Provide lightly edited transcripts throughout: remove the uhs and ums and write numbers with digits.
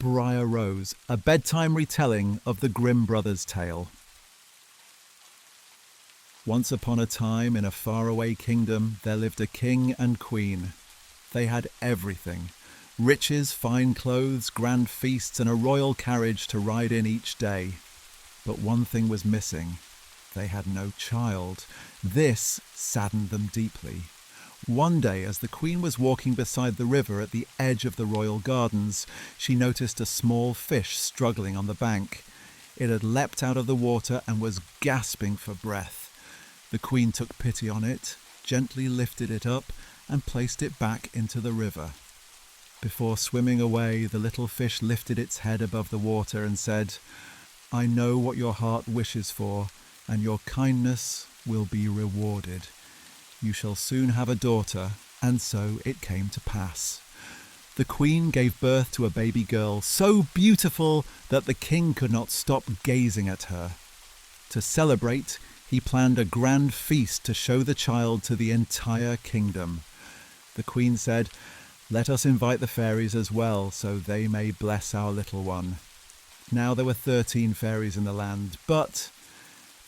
Briar Rose, a bedtime retelling of the Grimm brothers' tale. Once upon a time, in a faraway kingdom, there lived a king and queen. They had everything: riches, fine clothes, grand feasts, and a royal carriage to ride in each day. But one thing was missing. They had no child. This saddened them deeply. One day, as the queen was walking beside the river at the edge of the royal gardens, she noticed a small fish struggling on the bank. It had leapt out of the water and was gasping for breath. The queen took pity on it, gently lifted it up, and placed it back into the river. Before swimming away, the little fish lifted its head above the water and said, "I know what your heart wishes for, and your kindness will be rewarded. You shall soon have a daughter," and so it came to pass. The queen gave birth to a baby girl, so beautiful that the king could not stop gazing at her. To celebrate, he planned a grand feast to show the child to the entire kingdom. The queen said, "Let us invite the fairies as well, so they may bless our little one." Now there were 13 fairies in the land, but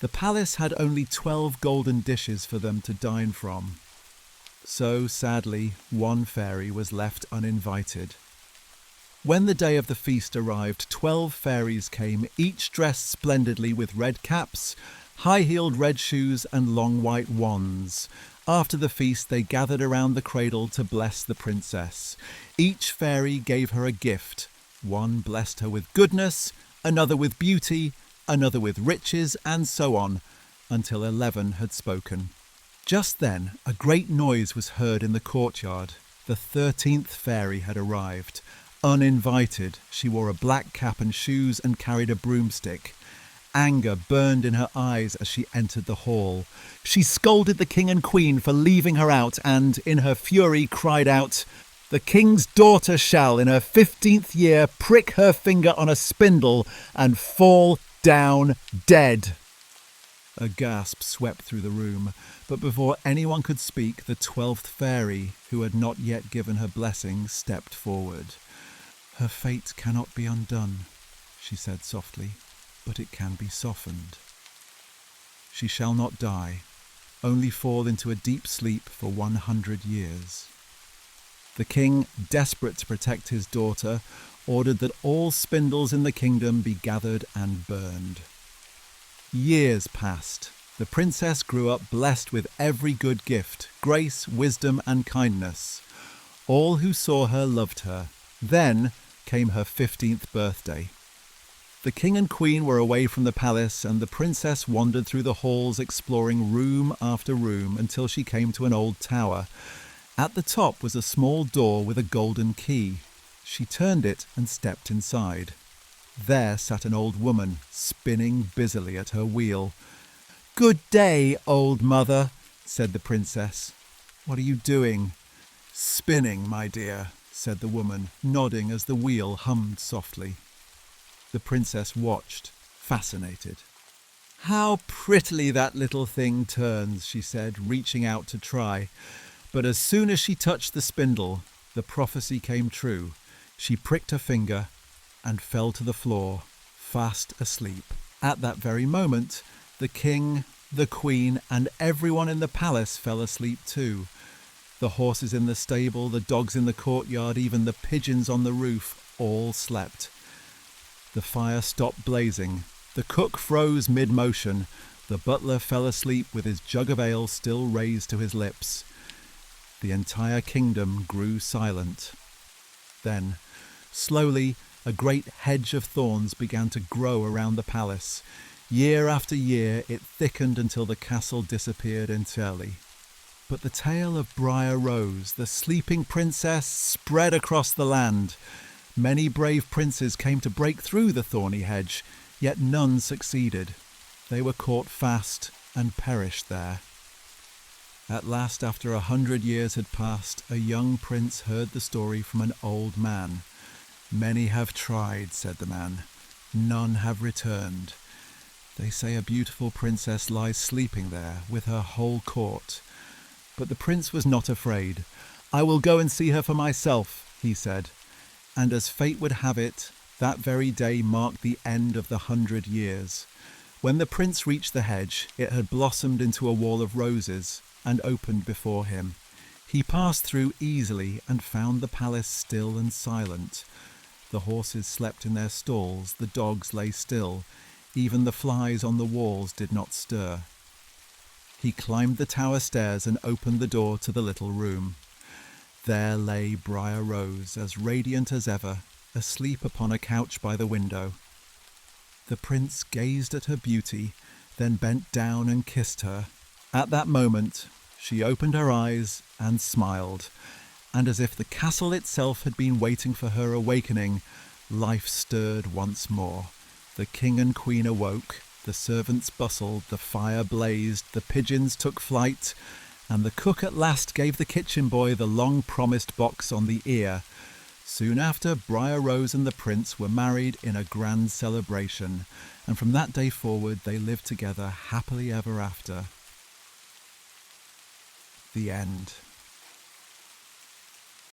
the palace had only 12 golden dishes for them to dine from. So, sadly, one fairy was left uninvited. When the day of the feast arrived, 12 fairies came, each dressed splendidly with red caps, high-heeled red shoes, and long white wands. After the feast, they gathered around the cradle to bless the princess. Each fairy gave her a gift. One blessed her with goodness, another with beauty, another with riches, and so on, until 11 had spoken. Just then, a great noise was heard in the courtyard. The 13th fairy had arrived. Uninvited, she wore a black cap and shoes and carried a broomstick. Anger burned in her eyes as she entered the hall. She scolded the king and queen for leaving her out and, in her fury, cried out, "The king's daughter shall, in her 15th year, prick her finger on a spindle and fall down dead." A gasp swept through the room, but before anyone could speak, the 12th fairy, who had not yet given her blessing, stepped forward. "Her fate cannot be undone," she said softly, "but it can be softened. She shall not die, only fall into a deep sleep for 100 years. The king, desperate to protect his daughter, ordered that all spindles in the kingdom be gathered and burned. Years passed. The princess grew up blessed with every good gift, grace, wisdom, and kindness. All who saw her loved her. Then came her 15th birthday. The king and queen were away from the palace, and the princess wandered through the halls, exploring room after room until she came to an old tower. At the top was a small door with a golden key. She turned it and stepped inside. There sat an old woman, spinning busily at her wheel. "Good day, old mother," said the princess. "What are you doing?" "Spinning, my dear," said the woman, nodding as the wheel hummed softly. The princess watched, fascinated. "How prettily that little thing turns," she said, reaching out to try. But as soon as she touched the spindle, the prophecy came true. She pricked her finger and fell to the floor, fast asleep. At that very moment, the king, the queen, and everyone in the palace fell asleep too. The horses in the stable, the dogs in the courtyard, even the pigeons on the roof, all slept. The fire stopped blazing. The cook froze mid-motion. The butler fell asleep with his jug of ale still raised to his lips. The entire kingdom grew silent. Then, slowly, a great hedge of thorns began to grow around the palace. Year after year, it thickened until the castle disappeared entirely. But the tale of Briar Rose, the sleeping princess, spread across the land. Many brave princes came to break through the thorny hedge, yet none succeeded. They were caught fast and perished there. At last, after 100 years had passed, a young prince heard the story from an old man. "Many have tried," said the man. "None have returned. They say a beautiful princess lies sleeping there with her whole court." But the prince was not afraid. "I will go and see her for myself," he said. And as fate would have it, That very day marked the end of the 100 years. When the prince reached the hedge, it had blossomed into a wall of roses and opened before him. He passed through easily and found the palace still and silent. The horses slept in their stalls, the dogs lay still, even the flies on the walls did not stir. He climbed the tower stairs and opened the door to the little room. There lay Briar Rose, as radiant as ever, asleep upon a couch by the window. The prince gazed at her beauty, then bent down and kissed her. At that moment, she opened her eyes and smiled, and as if the castle itself had been waiting for her awakening, life stirred once more. The king and queen awoke, the servants bustled, the fire blazed, the pigeons took flight, and the cook at last gave the kitchen boy the long-promised box on the ear. Soon after, Briar Rose and the prince were married in a grand celebration, and from that day forward they lived together happily ever after. The end.